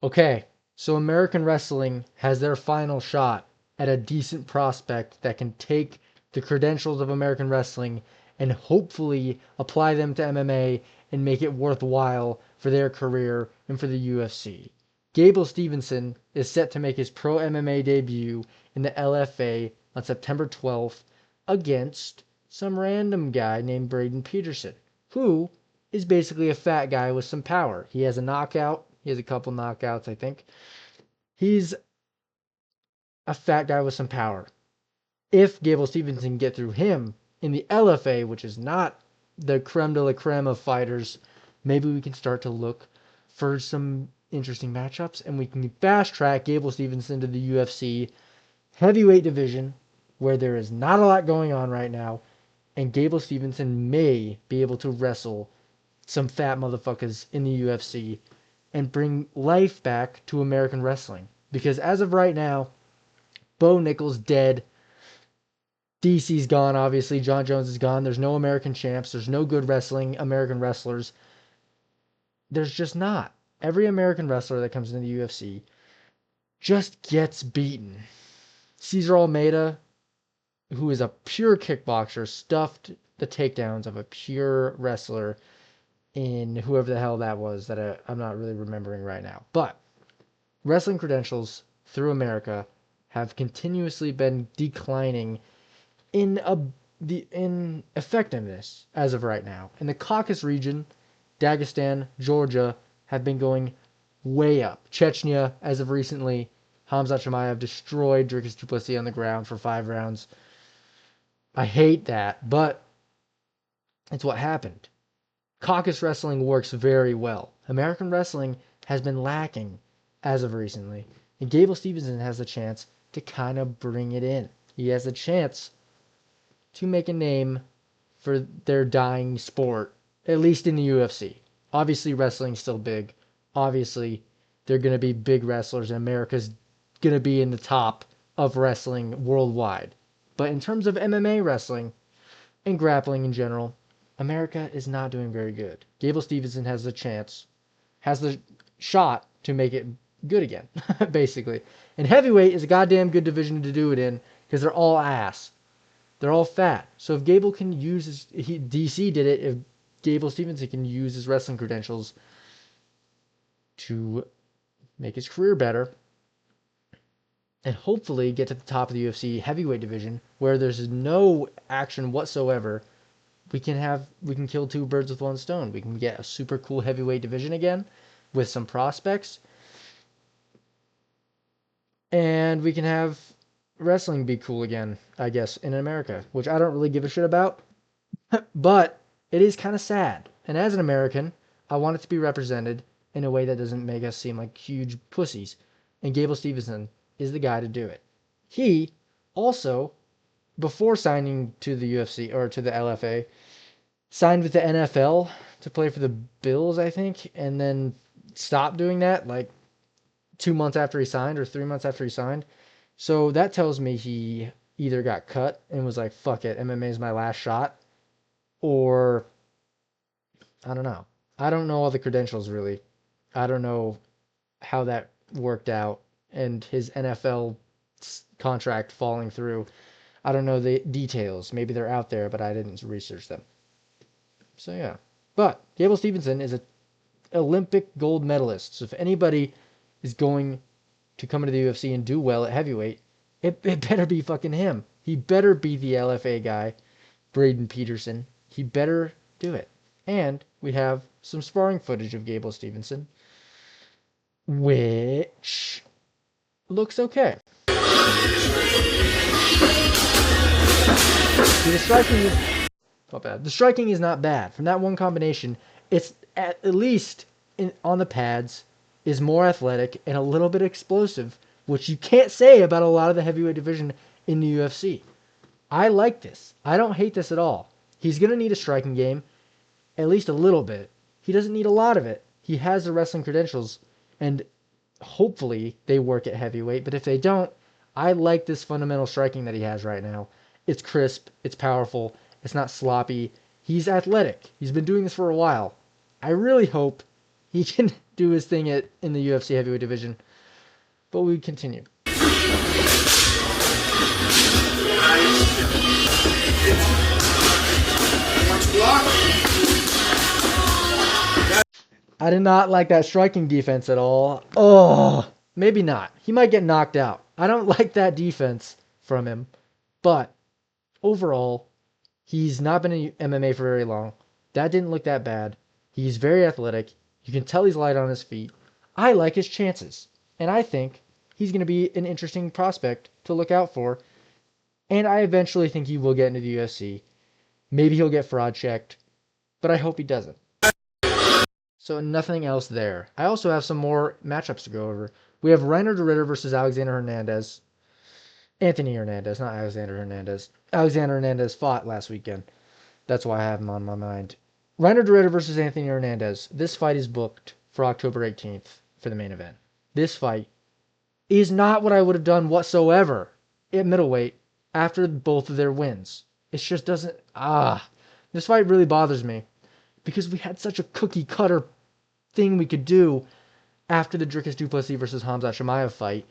Okay, so American wrestling has their final shot at a decent prospect that can take the credentials of American wrestling and hopefully apply them to MMA and make it worthwhile for their career and for the UFC. Gable Steveson is set to make his pro MMA debut in the LFA on September 12th against some random guy named Braden Peterson, who is basically a fat guy with some power. He has a knockout. He has a couple knockouts, I think. He's a fat guy with some power. If Gable Steveson can get through him in the LFA, which is not the creme de la creme of fighters, maybe we can start to look for some interesting matchups and we can fast track Gable Steveson to the UFC heavyweight division where there is not a lot going on right now, and Gable Steveson may be able to wrestle some fat motherfuckers in the UFC and bring life back to American wrestling. Because as of right now, Bo Nickel's dead. DC's gone, obviously. John Jones is gone. There's no American champs. There's no good wrestling American wrestlers. There's just not. Every American wrestler that comes into the UFC just gets beaten. Cesar Almeida, who is a pure kickboxer, stuffed the takedowns of a pure wrestler in whoever the hell that was that I'm not really remembering right now. But wrestling credentials through America have continuously been declining in effectiveness as of right now. In the Caucasus region, Dagestan, Georgia have been going way up. Chechnya, as of recently, Hamzat Chimaev destroyed Dricus du Plessis on the ground for 5 rounds. I hate that, but it's what happened. Caucasus wrestling works very well. American wrestling has been lacking as of recently. And Gable Steveson has the chance to kind of bring it in. He has a chance to make a name for their dying sport, at least in the UFC. Obviously, wrestling's still big. Obviously, they're going to be big wrestlers, and America's going to be in the top of wrestling worldwide. But in terms of MMA wrestling and grappling in general, America is not doing very good. Gable Steveson has the chance, has the shot to make it good again, basically. And heavyweight is a goddamn good division to do it in because they're all ass. They're all fat. So if Gable can use DC did it, if Gable Steveson can use his wrestling credentials to make his career better and hopefully get to the top of the UFC heavyweight division where there's no action whatsoever, we can kill 2 birds with 1 stone. We can get a super cool heavyweight division again with some prospects, and we can have wrestling be cool again, I guess, in America, which I don't really give a shit about, but it is kind of sad. And as an American, I want it to be represented in a way that doesn't make us seem like huge pussies. And Gable Steveson is the guy to do it. He also, before signing to the UFC or to the LFA, signed with the NFL to play for the Bills, I think, and then stopped doing that like 2 months after he signed or 3 months after he signed. So that tells me he either got cut and was like, fuck it, MMA is my last shot, or I don't know. I don't know all the credentials really. I don't know how that worked out and his NFL contract falling through. I don't know the details. Maybe they're out there, but I didn't research them. So yeah. But Gable Steveson is an Olympic gold medalist. So if anybody is going to come into the UFC and do well at heavyweight, it better be fucking him. He better be the LFA guy, Braden Peterson. He better do it. And we have some sparring footage of Gable Steveson, which looks okay. The striking is not bad. The striking is not bad. From that one combination, it's at least on the pads is more athletic and a little bit explosive, which you can't say about a lot of the heavyweight division in the UFC. I like this. I don't hate this at all. He's going to need a striking game, at least a little bit. He doesn't need a lot of it. He has the wrestling credentials, and hopefully they work at heavyweight. But if they don't, I like this fundamental striking that he has right now. It's crisp. It's powerful. It's not sloppy. He's athletic. He's been doing this for a while. I really hope he can do his thing in the UFC heavyweight division. But we continue. I did not like that striking defense at all. Oh, maybe not. He might get knocked out. I don't like that defense from him. But overall, he's not been in MMA for very long. That didn't look that bad. He's very athletic. You can tell he's light on his feet. I like his chances. And I think he's going to be an interesting prospect to look out for. And I eventually think he will get into the UFC. Maybe he'll get fraud checked. But I hope he doesn't. So nothing else there. I also have some more matchups to go over. We have DeRidder versus Alexander Hernandez. Anthony Hernandez, not Alexander Hernandez. Alexander Hernandez fought last weekend. That's why I have him on my mind. DeRidder versus Anthony Hernandez. This fight is booked for October 18th for the main event. This fight is not what I would have done whatsoever at middleweight after both of their wins. It just doesn't... This fight really bothers me because we had such a cookie-cutter thing we could do after the Dricus du Plessis versus Khamzat Chimaev fight.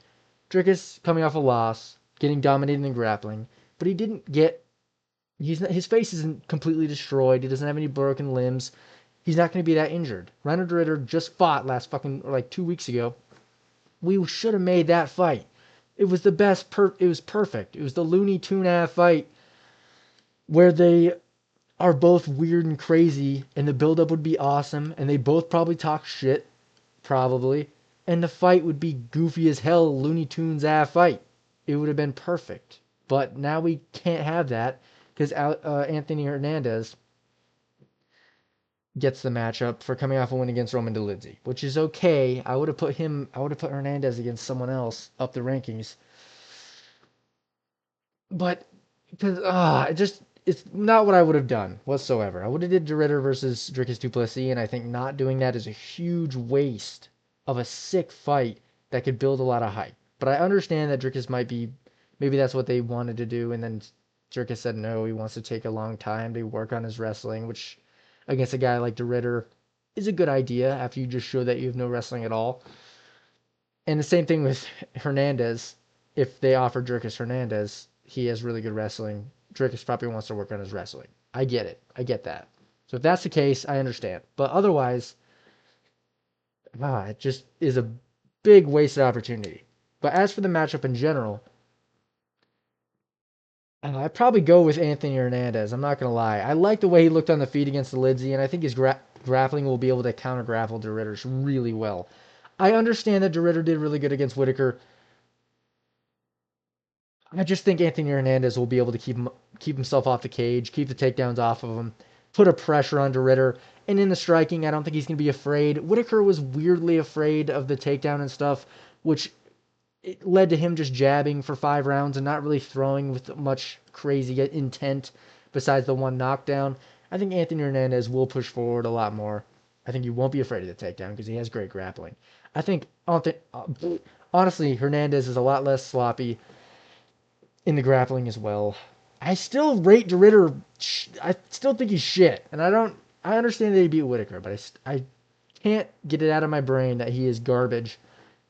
Dricus coming off a loss, getting dominated in grappling, but he didn't get... his face isn't completely destroyed. He doesn't have any broken limbs. He's not going to be that injured. DeRidder just fought like 2 weeks ago. We should have made that fight. It was the best. It was perfect. It was the Looney Tune fight where they are both weird and crazy, and the build-up would be awesome, and they both probably talk shit, probably, and the fight would be goofy as hell, Looney Tunes fight. It would have been perfect. But now we can't have that because Anthony Hernandez gets the matchup for coming off a win against Roman Dolidze, which is okay. I would have put Hernandez against someone else up the rankings. But because it's not what I would have done whatsoever. I would have did DeRidder versus Dricus du Plessis, and I think not doing that is a huge waste of a sick fight that could build a lot of hype. But I understand that Dricus maybe that's what they wanted to do, and then Dricus said no, he wants to take a long time to work on his wrestling, which against a guy like DeRidder is a good idea after you just show that you have no wrestling at all. And the same thing with Hernandez. If they offer Dricus Hernandez, he has really good wrestling. Dricus probably wants to work on his wrestling. I get it. I get that. So if that's the case, I understand. But otherwise, it just is a big wasted opportunity. But as for the matchup in general, I'd probably go with Anthony Hernandez. I'm not going to lie. I like the way he looked on the feet against Dolidze, and I think his grappling will be able to counter-grapple DeRidder really well. I understand that DeRidder did really good against Whitaker. I just think Anthony Hernandez will be able to keep himself off the cage, keep the takedowns off of him, put a pressure on DeRidder, and in the striking, I don't think he's going to be afraid. Whitaker was weirdly afraid of the takedown and stuff, which it led to him just jabbing for 5 rounds and not really throwing with much crazy intent besides the one knockdown. I think Anthony Hernandez will push forward a lot more. I think he won't be afraid of the takedown because he has great grappling. I think, honestly, Hernandez is a lot less sloppy in the grappling as well. I still rate DeRidder. I still think he's shit. And I understand that he beat Whitaker, but I can't get it out of my brain that he is garbage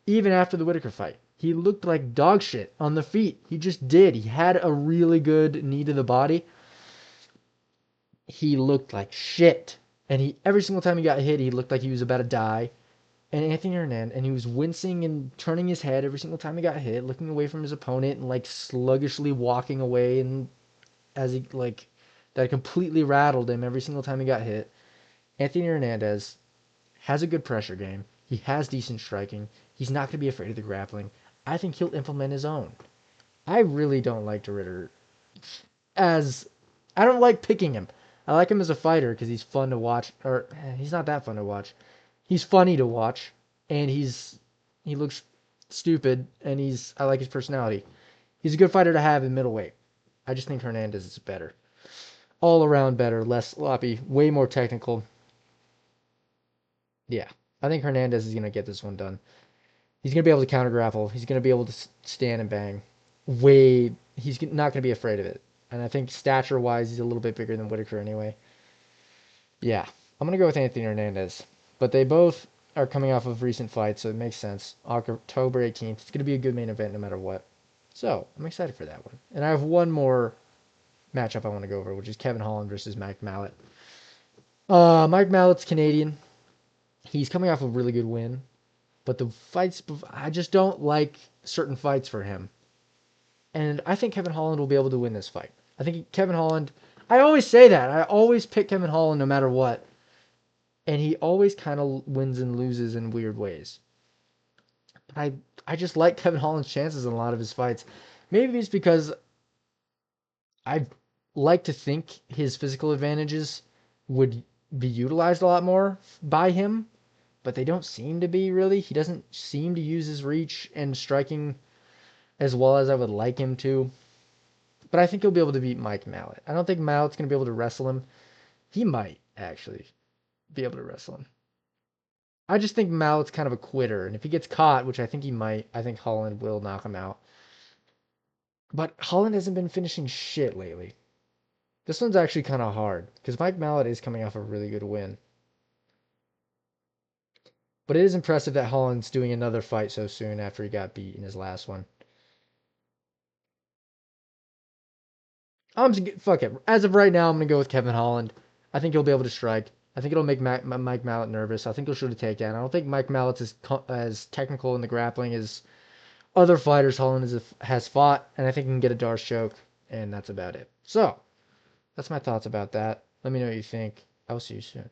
even after the Whitaker fight. He looked like dog shit on the feet. He just did. He had a really good knee to the body. He looked like shit. And every single time he got hit, he looked like he was about to die. And Anthony Hernandez, and he was wincing and turning his head every single time he got hit, looking away from his opponent and like sluggishly walking away, and as he that completely rattled him every single time he got hit. Anthony Hernandez has a good pressure game. He has decent striking. He's not going to be afraid of the grappling. I think he'll implement his own. I really don't like DeRidder. I don't like picking him. I like him as a fighter because he's fun to watch. Or he's not that fun to watch. He's funny to watch, and he looks stupid, and I like his personality. He's a good fighter to have in middleweight. I just think Hernandez is better. All around better, less sloppy, way more technical. Yeah, I think Hernandez is going to get this one done. He's going to be able to counter grapple. He's going to be able to stand and bang. He's not going to be afraid of it. And I think stature-wise, he's a little bit bigger than Whitaker anyway. Yeah, I'm going to go with Anthony Hernandez. But they both are coming off of recent fights, so it makes sense. October 18th. It's going to be a good main event no matter what. So, I'm excited for that one. And I have one more matchup I want to go over, which is Kevin Holland versus Mike Mallet. Mike Mallett's Canadian. He's coming off a really good win, but the fights, I just don't like certain fights for him. And I think Kevin Holland will be able to win this fight. I think Kevin Holland, I always say that. I always pick Kevin Holland no matter what. And he always kind of wins and loses in weird ways. But I just like Kevin Holland's chances in a lot of his fights. Maybe it's because I like to think his physical advantages would be utilized a lot more by him, but they don't seem to be really. He doesn't seem to use his reach and striking as well as I would like him to. But I think he'll be able to beat Mike Mallet. I don't think Mallet's going to be able to wrestle him. He might actually be able to wrestle him. I just think Mallet's kind of a quitter, and if he gets caught, which I think he might, I think Holland will knock him out. But Holland hasn't been finishing shit lately. This one's actually kind of hard, because Mike Mallet is coming off a really good win. But it is impressive that Holland's doing another fight so soon after he got beat in his last one. Fuck it. As of right now, I'm going to go with Kevin Holland. I think he'll be able to strike. I think it'll make Mike Mallet nervous. I think he'll shoot a takedown. I don't think Mike Mallet's as technical in the grappling as other fighters Holland has fought, and I think he can get a Darce choke, and that's about it. So, that's my thoughts about that. Let me know what you think. I will see you soon.